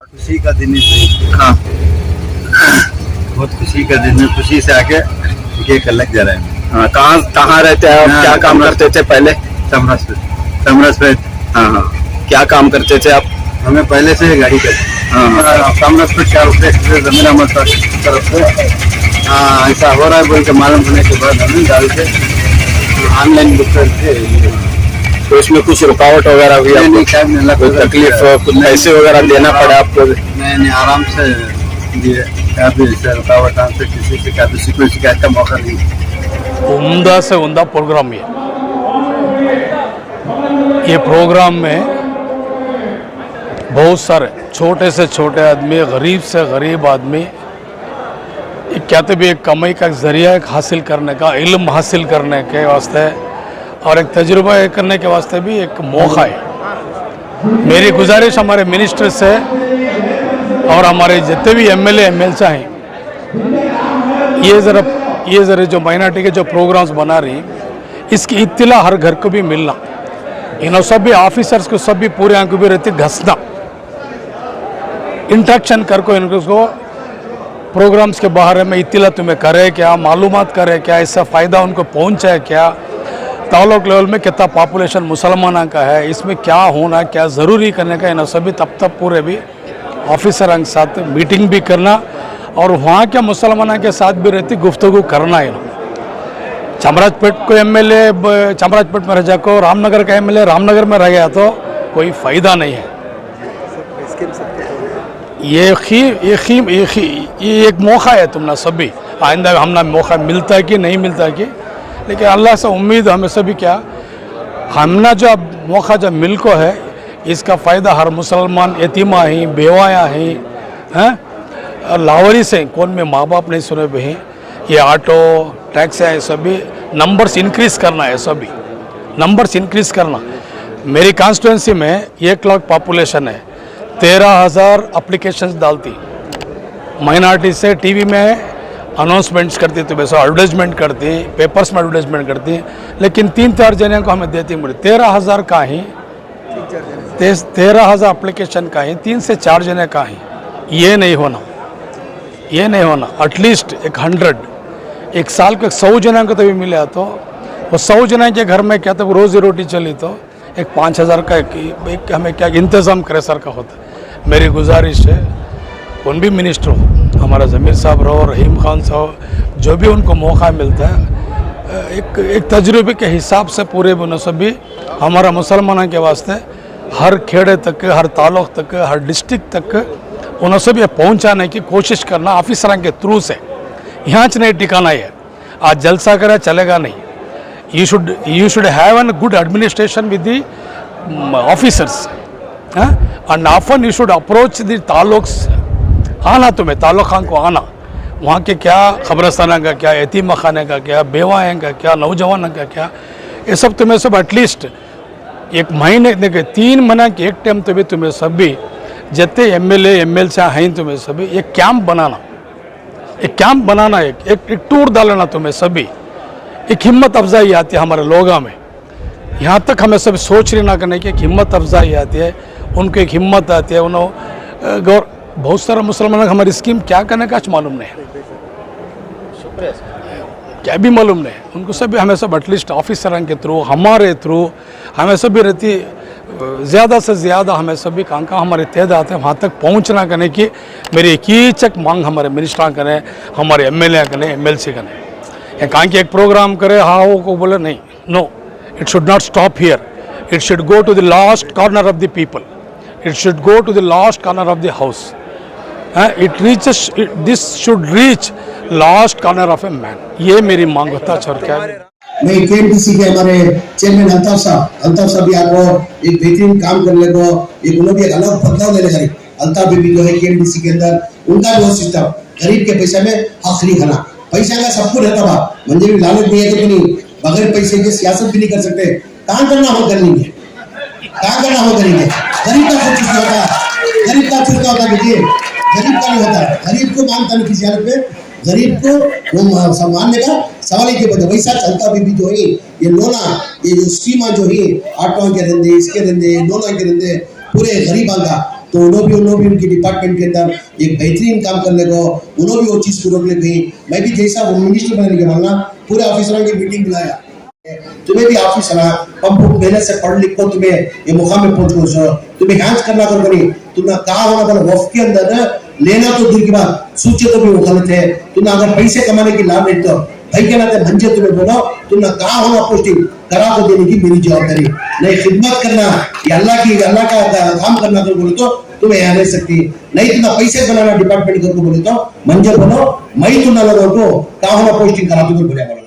खुशी का दिन है। हाँ, बहुत खुशी का दिन है। खुशी से आके केक लग जा रहे हैं। हाँ, कहाँ कहाँ रहते हैं आप? क्या काम करते थे पहले? समरस पे। हाँ हाँ, क्या काम करते थे आप? हमें पहले से गाड़ी पे। हाँ समरस पे 4 रुपये जमीन हमारे तरफ से। हाँ, ऐसा हो रहा है बोल के मालूम होने के बाद हमें डाल के ऑनलाइन बुक करके। तो इसमें कुछ रुकावट वगैरह हुई आपको? नहीं, कोई तकलीफ, कुछ पैसे वगैरह देना पड़ा आपको? नहीं, आराम से दिए। काफी रुकावट से किसी से काफी कोई शिकायत का मौका नहीं। उम्दा से उम्दा प्रोग्राम ये प्रोग्राम में बहुत सारे छोटे से छोटे आदमी, गरीब से गरीब आदमी, एक कहते भी एक कमाई का जरिया एक हासिल करने का, इल्म हासिल करने के वास्ते और एक तजुर्बा करने के वास्ते भी एक मौका है। मेरी गुजारिश हमारे मिनिस्टर से और हमारे जितने भी एमएलए एमएलसी हैं, ये ज़रा जो माइनॉरिटी के जो प्रोग्राम्स बना रही, इसकी इत्तला हर घर को भी मिलना, इन सब भी ऑफिसर्स को सब भी पूरे आंखों भी रहती घसना, इंट्रैक्शन कर को इनको प्रोग्राम्स के बारे में इत्तला तुम्हें करे क्या, मालूमात करे क्या, इससे फ़ायदा उनको पहुँचा है क्या, ताल्लुक लेवल में कितना पॉपुलेशन मुसलमानों का है, इसमें क्या होना, क्या ज़रूरी करने का, इन सभी तब पूरे भी ऑफिसर के साथ मीटिंग भी करना और वहाँ के मुसलमानों के साथ भी रहती गुफ्तगू करना है। चामराजपेट को एमएलए चामराजपेट में रह जाको, रामनगर का एमएलए रामनगर में रह गया तो कोई फ़ायदा नहीं है। ये एक मौका है तुमने सभी, आइंदा हमने मौका मिलता है कि नहीं मिलता है कि, लेकिन अल्लाह से उम्मीद हमें सभी क्या हमने जो मौका जब मिल को है, इसका फ़ायदा हर मुसलमान यतीमा ही, बेवायाँ हैं, लावरी से कौन में माँ बाप नहीं सुने भी हैं, ये ऑटो टैक्सी है, सभी नंबर्स इंक्रीज़ करना है, सभी नंबर्स इंक्रीज़ करना। मेरी कॉन्स्टिट्यूंसी में 1 लाख पॉपुलेशन है, 13,000 एप्लीकेशंस डालती, माइनॉरिटी से टीवी में अनाउंसमेंट्स करती, तो वैसे एडवर्टाइजमेंट करती, पेपर्स में एडवर्टाइजमेंट करती, लेकिन 3-4 जने को हमें देती मुझे 13,000 का ही, 13,000 एप्लीकेशन का ही 3 से 4 जने का ही। ये नहीं होना एटलीस्ट 100 एक साल को 100 जने को तो भी मिला, तो वो 100 जने के घर में क्या तो रोज़ी रोटी चली, तो एक 5,000 का एक हमें क्या इंतज़ाम करे सर का होता है। मेरी गुजारिश है कौन भी मिनिस्टर हो, हमारा ज़मीर साहब रहो, रहीम खान साहब, जो भी उनको मौका मिलता है एक तजुर्बे के हिसाब से पूरे सभी हमारा मुसलमानों के वास्ते हर खेड़े तक, हर ताल्लुक तक, हर डिस्ट्रिक्ट तक उन्हें सब ये पहुँचाने की कोशिश करना ऑफिसर के थ्रू से। यहाँ नहीं टिकाना है, आज जलसा करे चलेगा नहीं। You should have a good administration with the officers, and often you should approach the ताल्लुक्स। आना तुम्हें ताल्लुक खान को आना, वहाँ के क्या खबरस्ताना का क्या, यतीम खाने का क्या, बेवाएँ का क्या, नौजवान का क्या, ये सब तुम्हें सब एटलीस्ट 1 महीने देखिए 3 महीने के एक टाइम तो भी तुम्हें सभी जितने एमएलए एमएलसी हैं तुम्हें सभी एक कैंप बनाना, एक टूर डालना तुम्हें सभी, एक हिम्मत अफजाई आती है हमारे लोगों में। यहाँ तक हमें सब सोच रही ना करने की एक हिम्मत अफजाई आती है, उनको एक हिम्मत आती है। उन्होंने बहुत सारा मुसलमान हमारी स्कीम क्या करने का मालूम नहीं है, क्या भी मालूम नहीं, उनको सभी हमें सब एटलीस्ट ऑफिसर के थ्रू, हमारे थ्रू हमें सभी रहती ज़्यादा से ज़्यादा हमें सभी कहाँ हमारे तहत है वहाँ तक पहुँचना करने की मेरी एक ही चक मांग हमारे मिनिस्टर करें, हमारे एमएलए करें, एमएलसी करें। कहाँ की एक प्रोग्राम करे, हाँ वो को बोले नहीं, no, it should not stop here, it should go to the last corner of the people, it should go to the last corner of the house, this should reach last corner of a man. ये मेरी मांग होता है। मैं केएमटीसी के हमारे chairman Altaf साहब भी आपको एक बेहतरीन काम करने को एक उन्होंने एक अलग बदलाव लेने गए। अल्ताफ भी जो है केएमटीसी के अंदर उनका जो सिस्टम गरीब के पैसे में हक नहीं खाना, पैसा का सब कुछ रहता था, मुझे भी लालच नहीं है तो नहीं, बगैर पैसे के सियासत भी नहीं कर सकते। काम करना हो करेंगे, काम करना हो करेंगे। गरीब का कुछ नहीं होता, गरीब का कुछ होता देखिए, गरीब का नहीं होता, गरीब को मांगता नहीं किसी हालत पे, गरीब को वो सम्मानने का सवाल ही के बता। वैसा चलता भी जो है ये लोना, ये जो स्कीमा जो है ऑटो के रंदे, इसके रंदे, लोना के रंदे पूरे गरीबां का तो उन्होंने भी उनके डिपार्टमेंट के अंदर एक बेहतरीन काम करने को, उन्होंने भी वो चीज़ को रोकने गई। मैं भी जैसा वो मिनिस्टर बनने के मांगा, पूरे ऑफिसरों की मीटिंग बुलाया, तुम्हें भी ऑफिस आना, पंप मेहनत से पढ़ लिख को तुम्हें ये मुकाम में पहुंच गए, तुम्हें हैंड्स करना कर बनी, तुमने कहा होना बना वफ के अंदर लेना तो दूर की बात, सूचे तो भी वो गलत है। तुमने अगर पैसे कमाने की लाभ नहीं तो भाई के नाते भंजे तुम्हें बोलो, तुमने कहा होना पोस्टिंग करा को देने की मेरी जवाबदारी नहीं, खिदमत करना ये अल्लाह का काम करना तो बोले तो तुम्हें यहाँ रह सकती नहीं, तुम्हें पैसे बनाना डिपार्टमेंट को बोले तो मंजर बोलो, मैं तुम्हें लोगों को कहा होना पोस्टिंग करा तो बोले।